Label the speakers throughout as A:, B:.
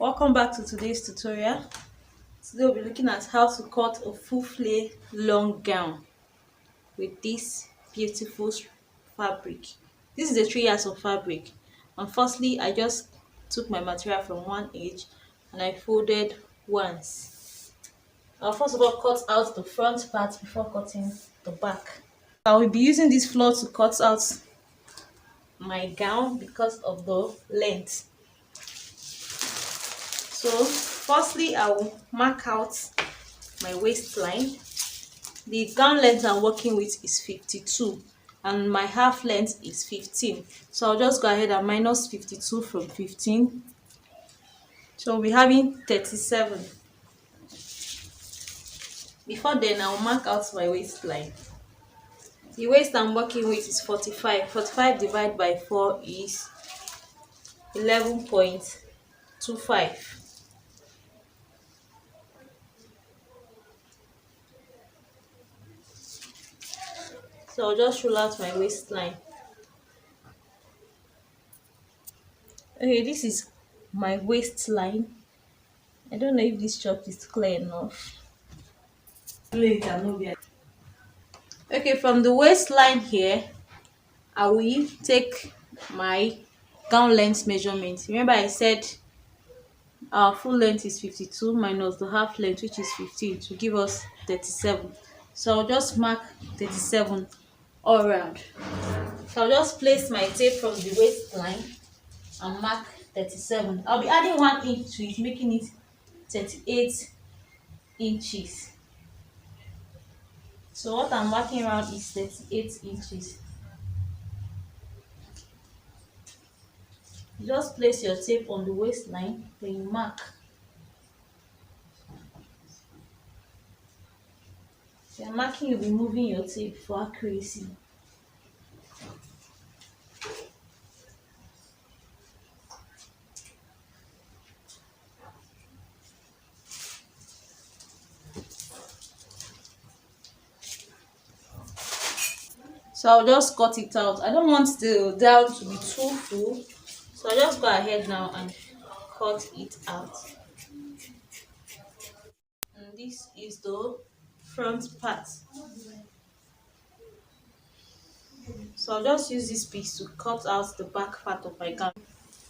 A: Welcome back to today's tutorial. Today we'll be looking at how to cut a full flare long gown with this beautiful fabric. This is a 3 yards of fabric, and firstly I just took my material from one edge and I folded once. I'll first of all cut out the front part before cutting the back. I will be using this floor to cut out my gown because of the length. So firstly I will mark out my waistline. The gown length I'm working with is 52 and my half length is 15, so I'll just go ahead and minus 52 from 15, so we'll be having 37. Before then I'll mark out my waistline. The waist I'm working with is 45 divided by 4 is 11.25. So I'll just roll out my waistline. Okay, this is my waistline. I don't know if this chop is clear enough. Okay, from the waistline here, I will take my gown length measurement. Remember I said our full length is 52 minus the half length, which is 15, to give us 37. So I'll just mark 37 all around. So I'll just place my tape from the waistline and mark 37. I'll be adding 1 inch to it, making it 38 inches. So what I'm marking around is 38 inches. You just place your tape on the waistline, then you mark. If you're marking, you'll be moving your tape for accuracy. So I'll just cut it out. I don't want the down to be too full, so I'll just go ahead now and cut it out. And this is the front part. So I'll just use this piece to cut out the back part of my gown.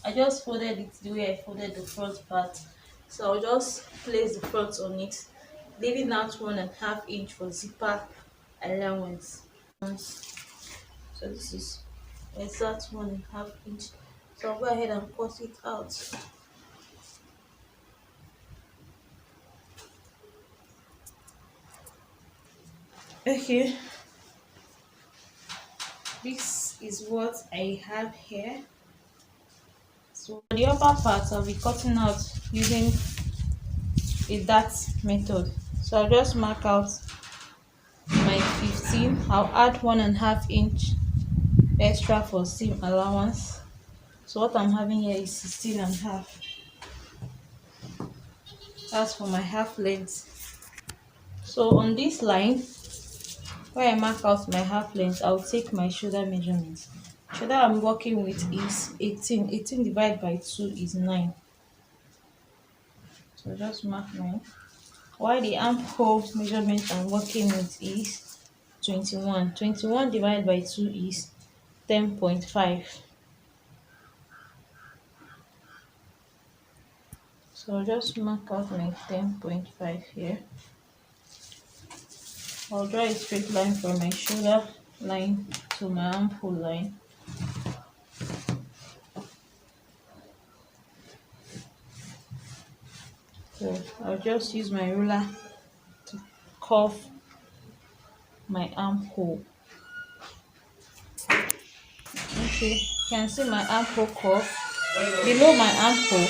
A: I just folded it the way I folded the front part. So I'll just place the front on it, leaving out 1.5 inch for zipper allowance. So this is exact 1.5 inch. So I'll go ahead and cut it out. Okay, this is what I have here. So for the upper part I'll be cutting out using a dart method. So I'll just mark out my 15. I'll add 1.5 inch extra for seam allowance. So what I'm having here is 16.5. That's for my half length. So on this line where I mark out my half length, I'll take my shoulder measurement. Shoulder I'm working with is 18. 18 divided by 2 is 9. So just mark 9. While the armhole measurement I'm working with is 21. 21 divided by 2 is 10.5. So I'll just mark out my 10.5 here. I'll draw a straight line from my shoulder line to my armhole line. So I'll just use my ruler to curve my armhole. Okay, you can see my armhole curve. Below my armhole,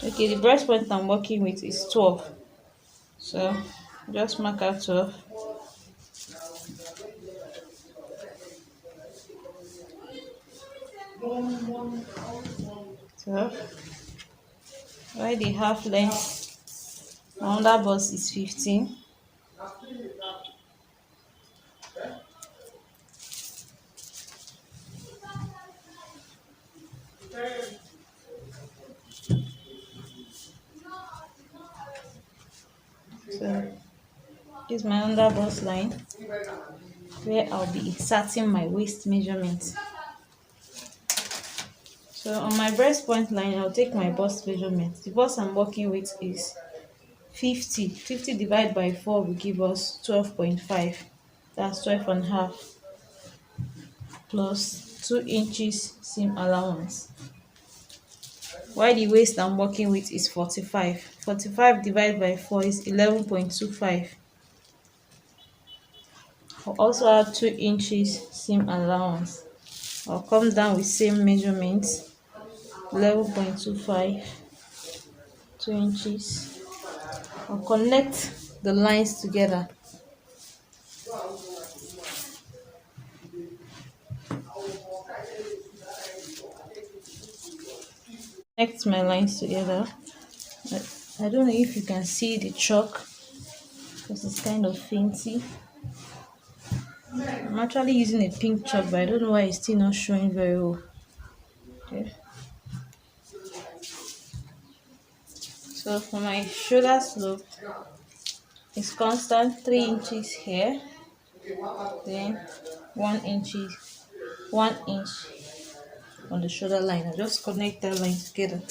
A: okay, the breast point I'm working with is 12. So just mark out 12. While the half length under bust is 15. This is my under bust line where I'll be inserting my waist measurement. So on my breast point line, I'll take my bust measurement. The bust I'm working with is 50. 50 divided by 4 will give us 12.5. That's 12 and a half plus 2 inches seam allowance. While the waist I'm working with is 45. 45 divided by 4 is 11.25. I'll also add 2 inches seam allowance. I'll come down with same measurements, 11.25, 2 inches. I'll connect the lines together. Connect my lines together. I don't know if you can see the chalk because it's kind of fainty. I'm actually using a pink chalk, but I don't know why it's still not showing very well. Okay. So for my shoulder slope, it's constant 3 inches here, then 1 inch on the shoulder line. I just connect that line together.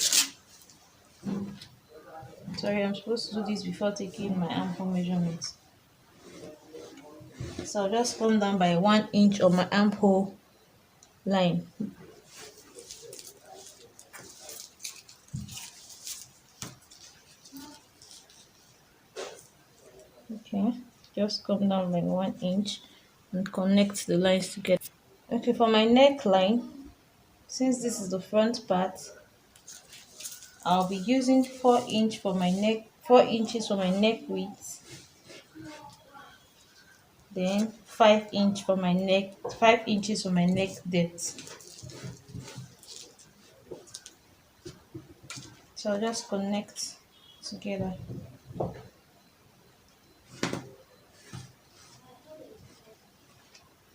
A: Sorry, I'm supposed to do this before taking my armhole measurements. So I'll just come down by 1 inch on my armhole line. Okay, just come down by 1 inch and connect the lines together. Okay, for my neckline, since this is the front part, I'll be using 4 inches for my neck width, then 5 inches for my neck depth. So I'll just connect together.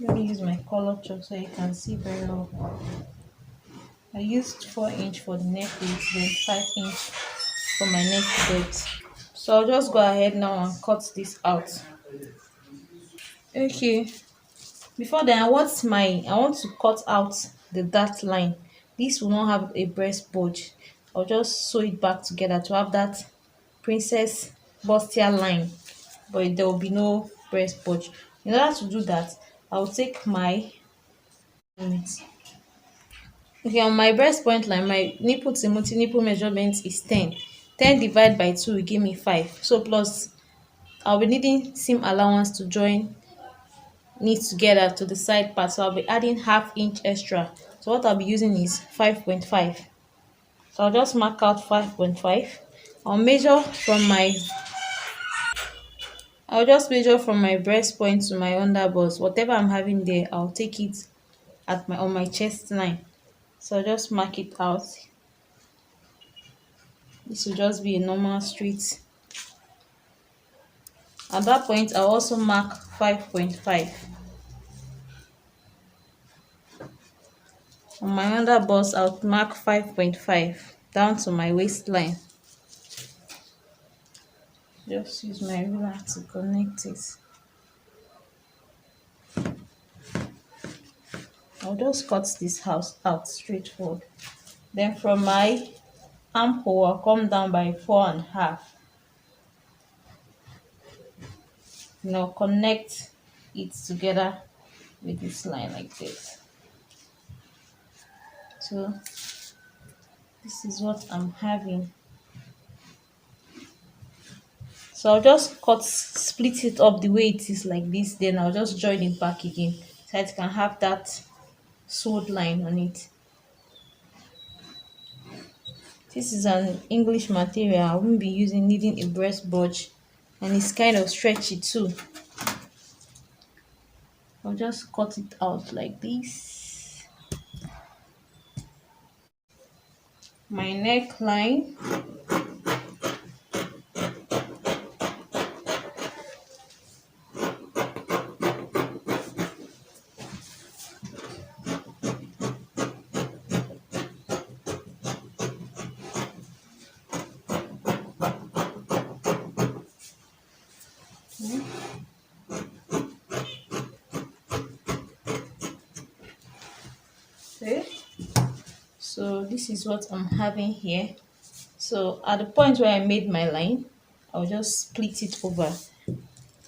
A: Let me use my color chalk so you can see very well. I used 4 inches for the neck width, then 5 inches for my neck depth. So I'll just go ahead now and cut this out. Okay, before then I want to cut out the dart line. This will not have a breast bulge. I'll just sew it back together to have that princess bustier line, but there will be no breast bulge. In order to do that, I'll take my okay, on my breast point line, my nipple to nipple measurement is 10. 10 divided by 2 will give me 5. So plus I'll be needing seam allowance to join knit together to the side part, so I'll be adding half inch extra. So what I'll be using is 5.5. So I'll just mark out 5.5. I'll just measure from my breast point to my under bust. Whatever I'm having there, I'll take it on my chest line. So I'll just mark it out. This will just be a normal straight. At that point, I'll also mark 5.5. On my under bust, I'll mark 5.5 down to my waistline. Just use my ruler to connect it. I'll just cut this house out straightforward. Then from my armhole, I'll come down by 4.5. Now connect it together with this line like this. So this is what I'm having. So I'll just split it up the way it is like this, then I'll just join it back again so it can have that sewed line on it. This is an English material. I won't be needing a breast bulge, and it's kind of stretchy too. I'll just cut it out like this. My neckline. So this is what I'm having here. So at the point where I made my line, I'll just split it over.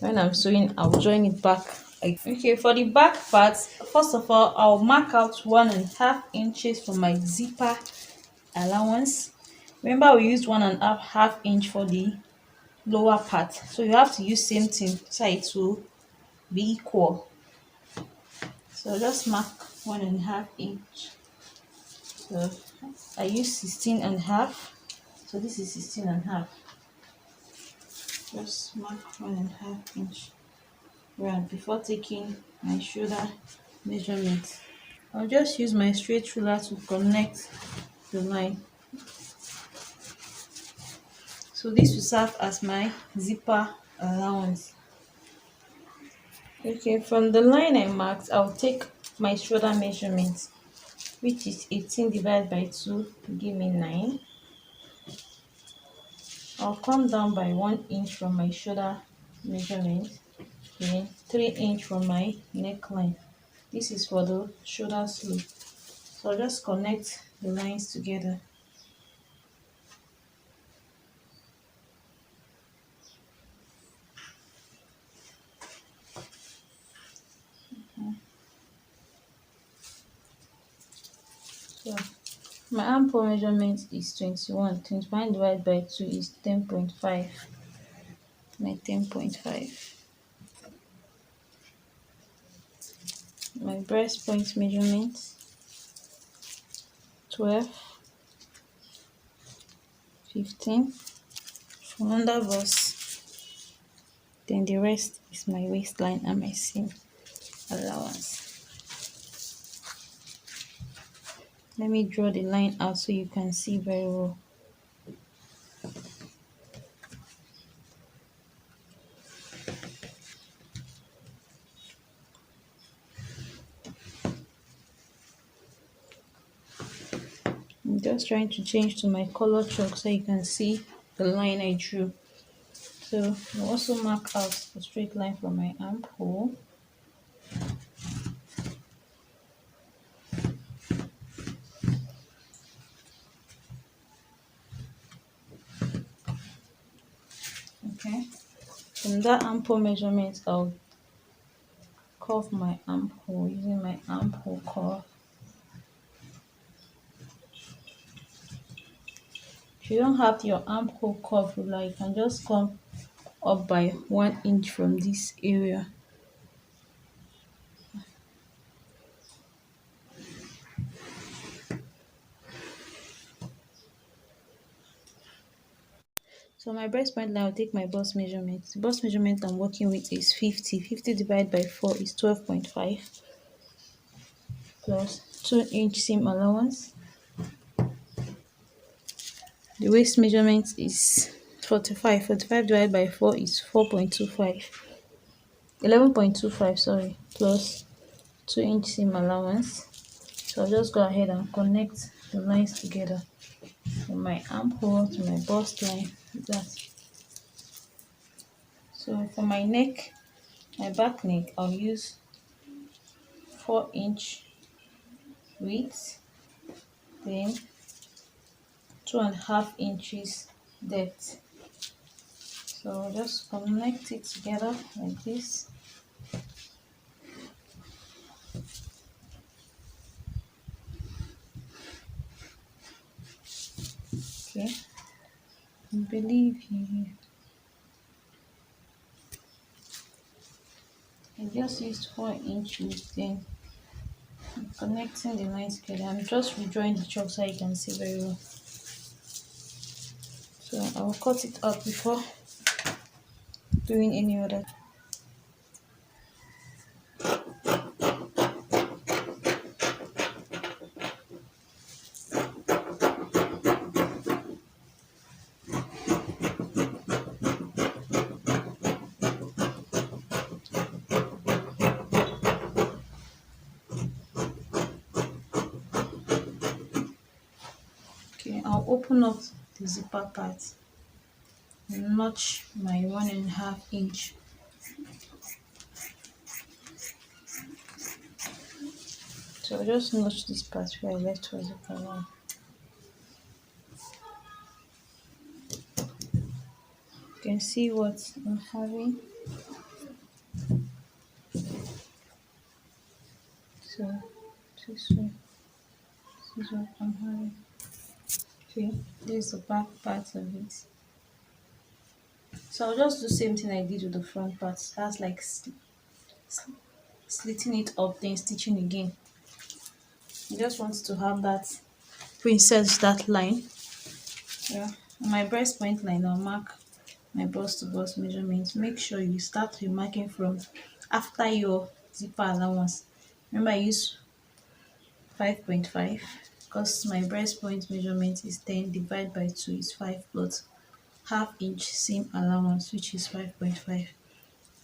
A: When I'm sewing, I'll join it back. Okay, for the back part, first of all, I'll mark out 1.5 inches for my zipper allowance. Remember, we used 1.5 inch for the lower part, so you have to use same thing so it will be equal. So just mark 1.5 inch. So I use 16.5. So this is 16.5. Just mark 1.5 inch round before taking my shoulder measurement. I'll just use my straight ruler to connect the line. So this will serve as my zipper allowance. Okay, from the line I marked, I'll take my shoulder measurement, which is 18 divided by 2 to give me 9. I'll come down by 1 inch from my shoulder measurement, then 3 inch from my neckline. This is for the shoulder slope. So I'll just connect the lines together. So my armpit measurement is 21. 21 divided by 2 is 10.5. My 10.5. My breast point measurement 12, 15 from under bust. Then the rest is my waistline and my seam allowance. Let me draw the line out so you can see very well. I'm just trying to change to my color chalk so you can see the line I drew. So I'll also mark out a straight line from my armhole. Okay. From that armhole measurement, I'll curve my armhole using my armhole curve. If you don't have your armhole curve ruler, you can just come up by 1 inch from this area. So my breast point line, I'll take my bust measurement. The bust measurement I'm working with is 50. 50 divided by 4 is 12.5 plus 2 inch seam allowance. The waist measurement is 45. 45 divided by 4 is 4.25. 11.25, sorry, plus 2 inch seam allowance. So I'll just go ahead and connect the lines together from my armhole to my bust line, like that. So for my neck, my back neck, I'll use 4 inch width, then 2.5 inches depth. So I'll just connect it together like this. Okay, I believe you. I just used 4 inch width, then I'm connecting the lines together. I'm just redrawing the chalk so you can see very well. So I'll cut it out before doing any other. Okay, I'll open up the zipper part and notch my 1.5 inch. So I'll just notch this part where I left for zipper line. can see what I'm having. So this way, this is what I'm having. Okay, this is the back part of it. So I'll just do the same thing I did with the front part. That's like slitting it up, then stitching again. I just want to have that princess that line. Yeah, on my breast point line, I'll mark my bust to bust measurements. Make sure you start remarking from after your zipper allowance. Remember, I use 5.5 because my breast point measurement is 10 divided by 2 is 5 plus half inch seam allowance, which is 5.5.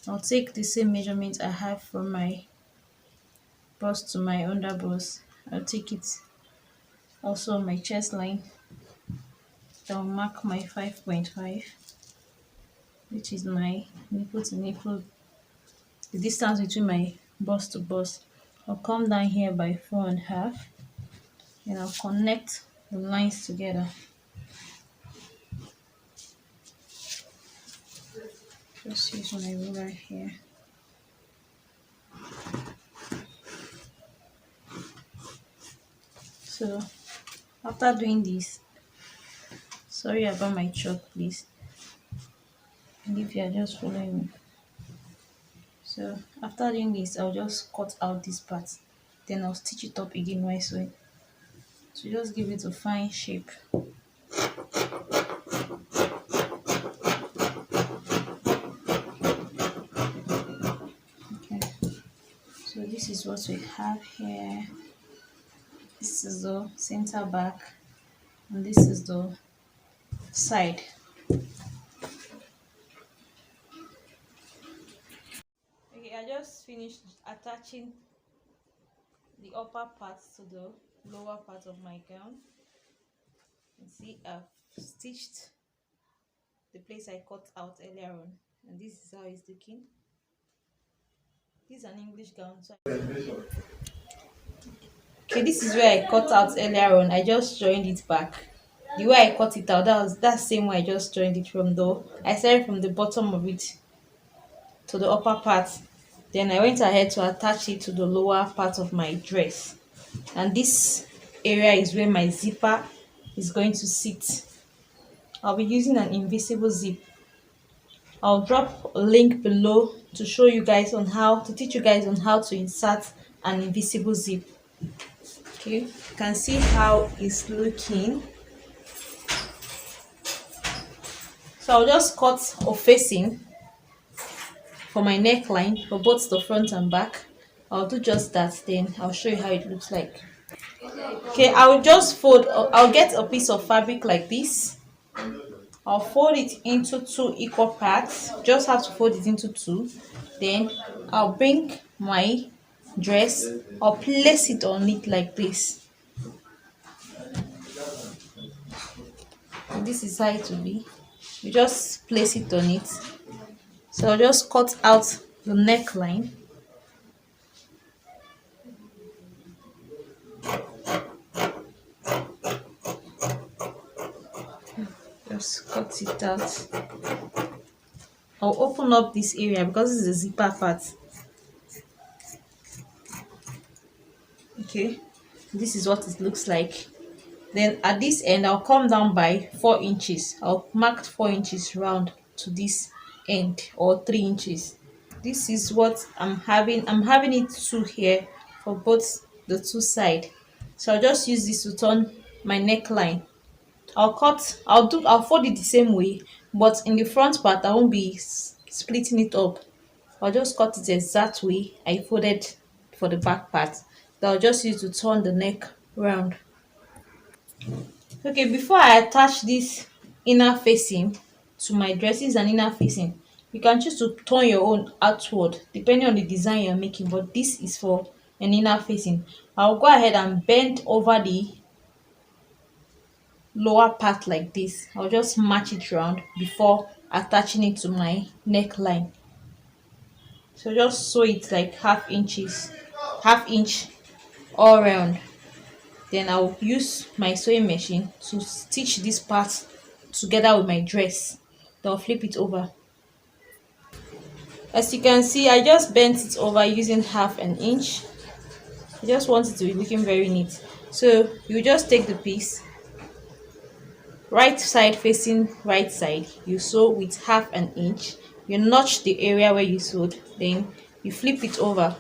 A: I'll take the same measurement I have from my bust to my under bust. I'll take it also on my chest line. I'll mark my 5.5, which is my nipple to nipple, the distance between my bust to bust. I'll come down here by 4.5 and I'll connect the lines together. Just use my ruler here. So after doing this, sorry about my chalk, please, and if you are just following me. So after doing this, I'll just cut out this part, then I'll stitch it up again while sewing to just give it a fine shape. Okay, so this is what we have here. This is the center back and this is the side. Okay, I just finished attaching the upper part to the lower part of my gown. You see, I've stitched the place I cut out earlier on, and this is how it's looking. This is an English gown. So okay, this is where I cut out earlier on. I just joined it back. The way I cut it out, that's the same way I just joined it from the. I started from the bottom of it to the upper part. Then I went ahead to attach it to the lower part of my dress. And this area is where my zipper is going to sit. I'll be using an invisible zip. I'll drop a link below to show you guys on how to teach you guys on how to insert an invisible zip. Okay, you can see how it's looking. So I'll just cut a facing for my neckline for both the front and back. I'll do just that, then I'll show you how it looks like. Okay, I'll just fold. I'll get a piece of fabric like this. I'll fold it into 2 equal parts. Just have to fold it into 2. Then I'll bring my dress. I'll place it on it like this. And this is how it will be. You just place it on it. So I'll just cut out the neckline. Just cut it out. I'll open up this area because this is the zipper part. Okay, this is what it looks like. Then at this end, I'll come down by 4 inches. I'll mark 4 inches round to this end, or 3 inches. This is what I'm having. I'm having it 2 here for both the 2 sides. So I'll just use this to turn my neckline. I'll fold it the same way, but in the front part I won't be splitting it up. I'll just cut it the exact way I folded for the back part. That I'll just use to turn the neck round. Okay, before I attach this inner facing to my dresses and inner facing, you can choose to turn your own outward depending on the design you're making, but this is for an inner facing. I'll go ahead and bend over the lower part like this. I'll just match it round before attaching it to my neckline. So just sew it like half inch all around. Then I'll use my sewing machine to stitch this part together with my dress. then I'll flip it over. As you can see, I just bent it over using half an inch. I just want it to be looking very neat. So you just take the piece, right side facing right side, you sew with half an inch, you notch the area where you sewed, then you flip it over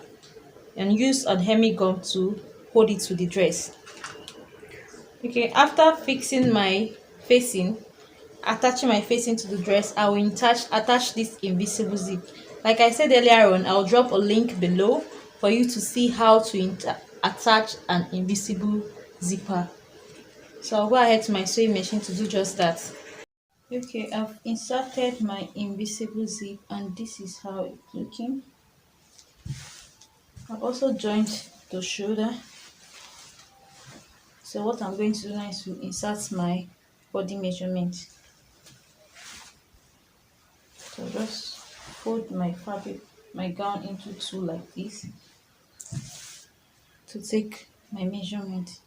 A: and use a hemming gum to hold it to the dress. Okay, after fixing my facing, attaching my facing to the dress, I will attach this invisible zip. Like I said earlier on, I'll drop a link below for you to see how to attach an invisible zipper. So I'll go ahead to my sewing machine to do just that. Okay, I've inserted my invisible zip and this is how it's looking. I've also joined the shoulder. So what I'm going to do now is to insert my body measurement. So just fold my fabric, my gown into two like this to take my measurement.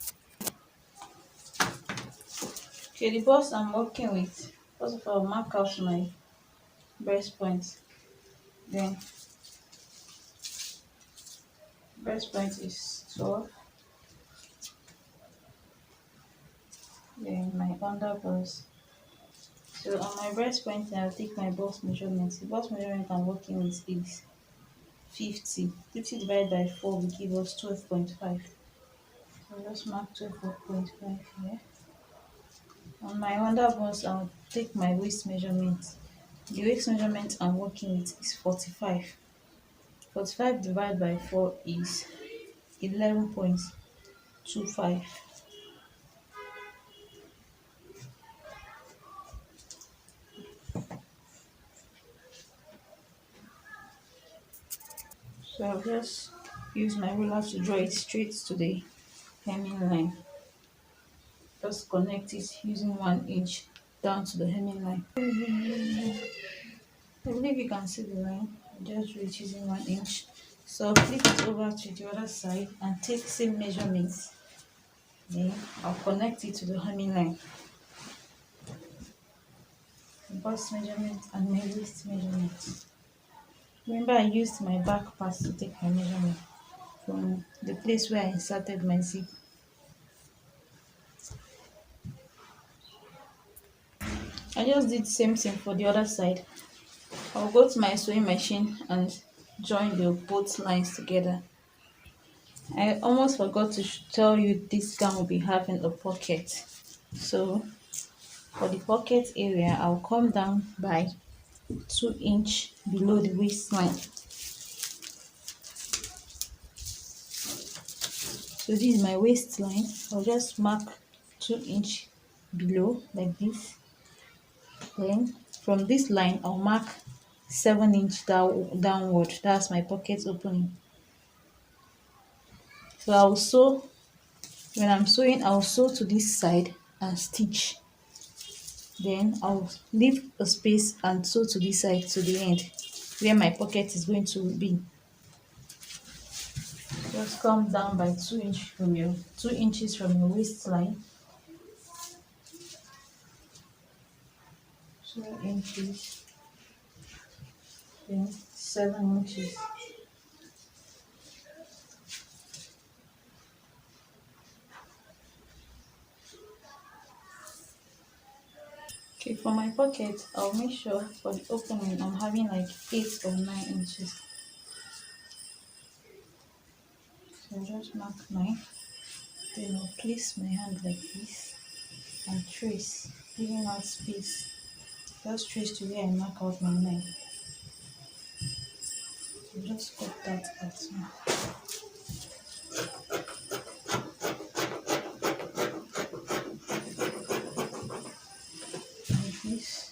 A: Okay, the bust I'm working with, first of all, mark out my breast point. Then breast point is 12. Then my under bust. So on my breast point, I'll take my bust measurement. The bust measurement I'm working with is 50. 50 divided by 4 will give us 12.5. So just mark 12.5 here. On my under bust, I'll take my waist measurement. The waist measurement I'm working with is 45. 45 divided by 4 is 11.25. So I'll just use my ruler to draw it straight to the hemming line. Just connect it using 1 inch down to the hemming line. I believe you can see the line. Just draw it using 1 inch. So flip it over to the other side and take same measurements. Then I'll connect it to the hemming line. Bust measurement and my waist measurement. Remember, I used my back part to take my measurement from the place where I inserted my zip. I just did the same thing for the other side. I'll go to my sewing machine and join the both lines together. I almost forgot to tell you this gown will be having a pocket. So for the pocket area, I'll come down by 2 inch below the waistline. So this is my waistline. I'll just mark 2 inch below like this. Then from this line, I'll mark 7 inch downward. That's my pocket opening. So I'll sew. When I'm sewing, I'll sew to this side and stitch. Then I'll leave a space and sew to this side to the end where my pocket is going to be. Just come down by 2 inches from your waistline. 2 inches, then 7 inches. Okay, for my pocket, I'll make sure for the opening I'm having like 8 or 9 inches. So just mark 9. Then I'll place my hand like this and trace, giving out space. Just trace to where I mark out my 9. So just cut that out now. Like this.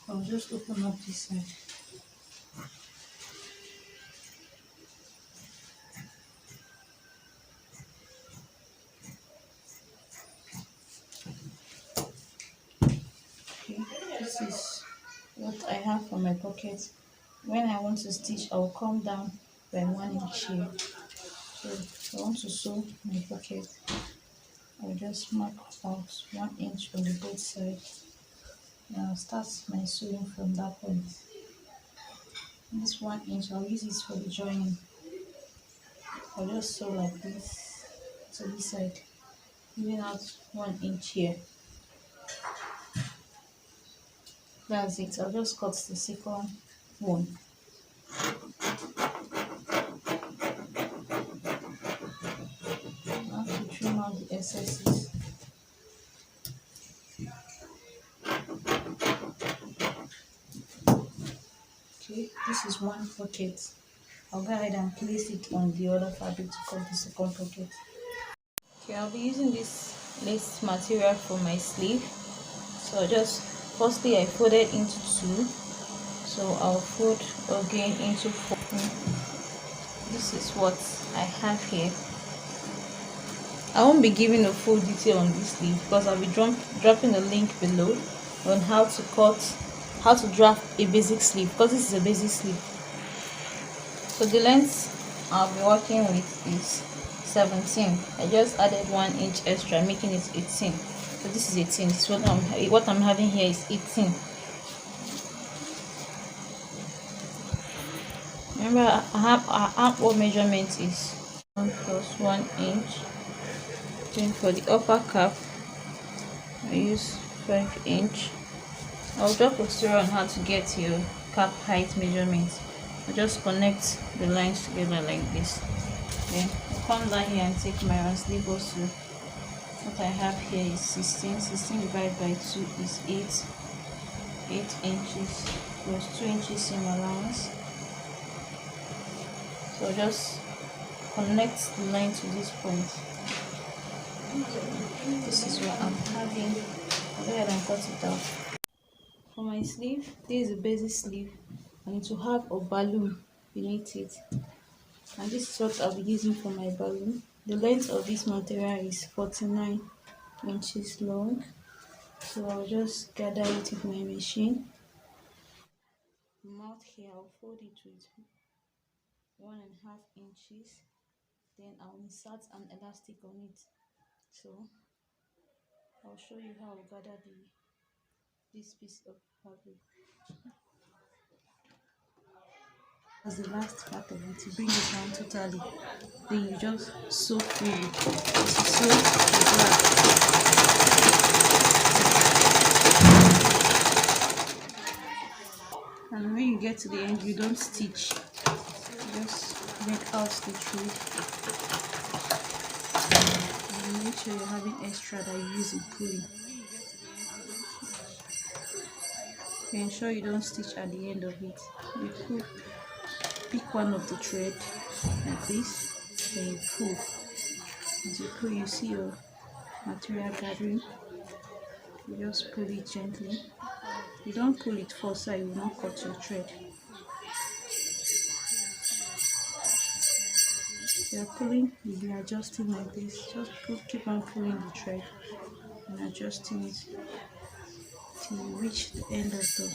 A: I'll just open up this side. Okay, this is what I have for my pocket. when I want to stitch, I'll come down by 1 inch here. So if I want to sew my pocket, I'll just mark out 1 inch on the both sides. And I'll start my sewing from that point. This 1 inch, I'll use it for the joining. I'll just sew like this to this side, leaving out 1 inch here. That's it. I'll just cut the second one. I have to trim out the excesses. Okay, this is one pocket. I'll go ahead and place it on the other fabric to cut the second pocket. Okay, I'll be using this lace material for my sleeve. So just firstly I folded into two. So I'll fold again into four. This is what I have here. I won't be giving a full detail on this sleeve because I'll be dropping a link below on how to draft a basic sleeve, because this is a basic sleeve. So the length I'll be working with is 17. I just added 1 inch extra, making it 18. So this is 18. This is what I'm having here is 18. Remember, our armhole measurement is 1 plus 1 inch. Then for the upper cap, I use 5 inch. I'll drop a tutorial on how to get your cap height measurement. I'll just connect the lines together like this. Then I'll come down here and take my round sleeve also. What I have here is 16. 16 divided by 2 is 8. 8 inches plus 2 inches seam allowance. So just connect the line to this point. This is what I'm having. I'll go ahead and cut it out. For my sleeve, this is a basic sleeve, and it will have a balloon beneath it. And this is what I'll be using for my balloon. The length of this material is 49 inches long. So I'll just gather it with my machine. The mouth here, I'll fold it with 1.5 inches. Then I'll insert an elastic on it. So I'll show you how I gather this piece of fabric. As the last part of it, to bring it down totally, then you just sew freely. Sew the grab. And when you get to the end, you don't stitch. You just make out the thread. And make sure you're having extra that you use in pulling. You ensure you don't stitch at the end of it. You pull, pick one of the thread like this, then you pull. As you pull, you see your material gathering. You just pull it gently. You don't pull it first so you will not cut your thread. You're pulling, you'll be adjusting like this. Just keep on pulling the thread and adjusting it till you reach the end of the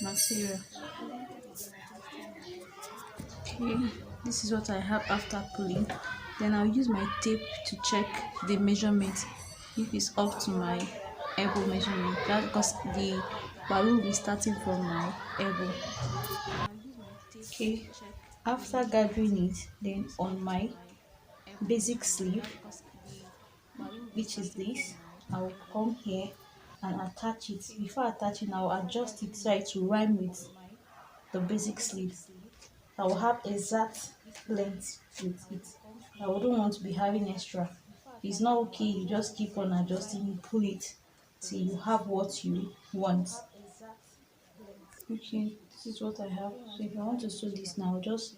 A: material. Okay, this is what I have after pulling. Then I'll use my tape to check the measurement if it's up to my elbow measurement. That's because the balloon will be starting from my elbow. Okay, after gathering it, then on my basic sleeve, which is this, I will come here and attach it. Before attaching, I will adjust it so it will rhyme with the basic sleeve. I will have exact length with it. I wouldn't want to be having extra. It's not okay, you just keep on adjusting, you pull it till you have what you want. Okay, this is what I have. So if I want to sew this now, just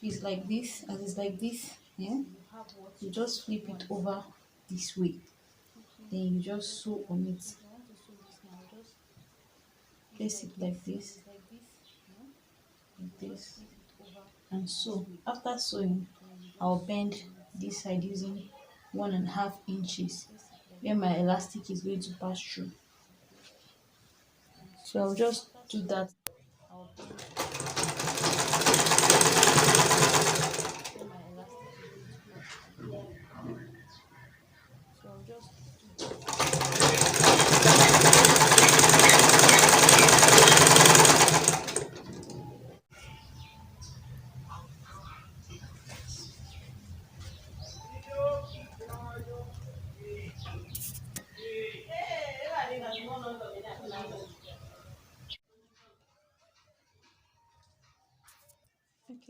A: it's like this, and it's like this, yeah. You just flip it over this way, then you just sew on it. Place it like this, and sew. After sewing, I'll bend this side using 1.5 inches where my elastic is going to pass through. So I'll just do that.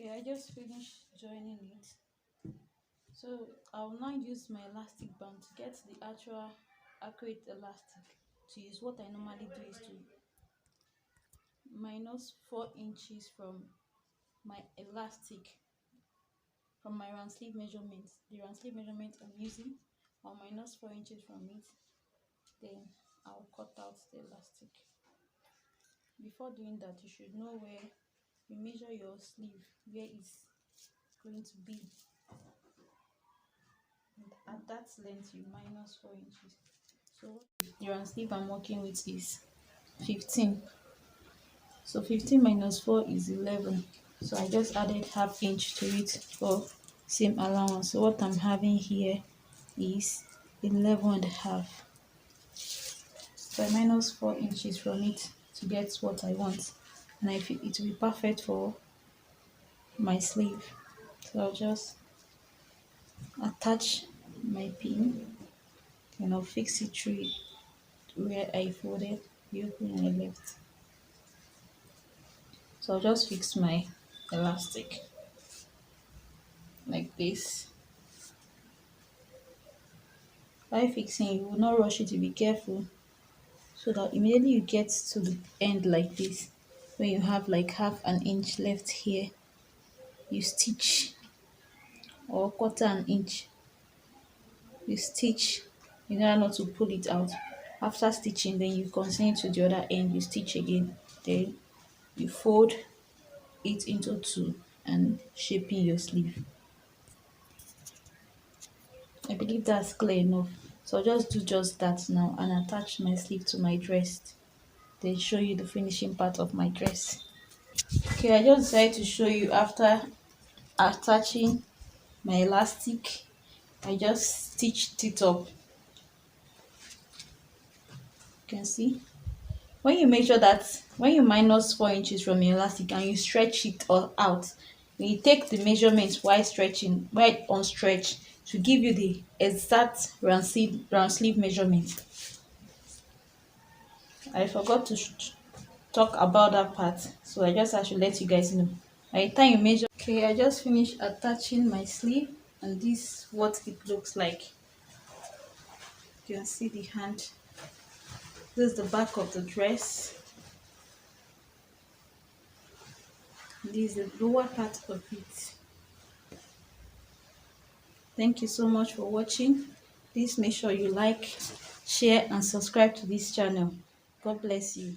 A: Okay, I just finished joining it. So I'll now use my elastic band to get the actual accurate elastic to use. What I normally do is to minus 4 inches from my elastic, from my round sleeve measurement, the round sleeve measurement I'm using. I'll minus 4 inches from it, then I'll cut out the elastic. Before doing that, you should know where you measure your sleeve, where it's going to be, and at that length you minus 4 inches. So the round sleeve I'm working with is 15. So 15 minus 4 is 11. So I just added half inch to it for same allowance. So what I'm having here is 11 and a half. So I minus 4 inches from it to get what I want, and I feel it will be perfect for my sleeve. So I'll just attach my pin and I'll fix it through where I folded the open and I left. So I'll just fix my elastic like this. While fixing, you will not rush it, to be careful, so that immediately you get to the end like this, when you have like half an inch left here, you stitch, or quarter an inch, you stitch in order not to pull it out. After stitching, then you continue to the other end, you stitch again, then you fold it into two and shaping your sleeve. I believe that's clear enough. So I'll just do just that now and attach my sleeve to my dress, then show you the finishing part of my dress. Okay, I just decided to show you after attaching my elastic. I just stitched it up. You can see, when you measure that, when you minus 4 inches from your elastic and you stretch it all out, when you take the measurements while stretching, while on stretch, to give you the exact round sleeve measurement. I forgot to talk about that part, so I just have to let you guys know. By the time you measure, okay, I just finished attaching my sleeve, and this is what it looks like. You can see the hand. This is the back of the dress. This is the lower part of it. Thank you so much for watching. Please make sure you like, share, and subscribe to this channel. God bless you.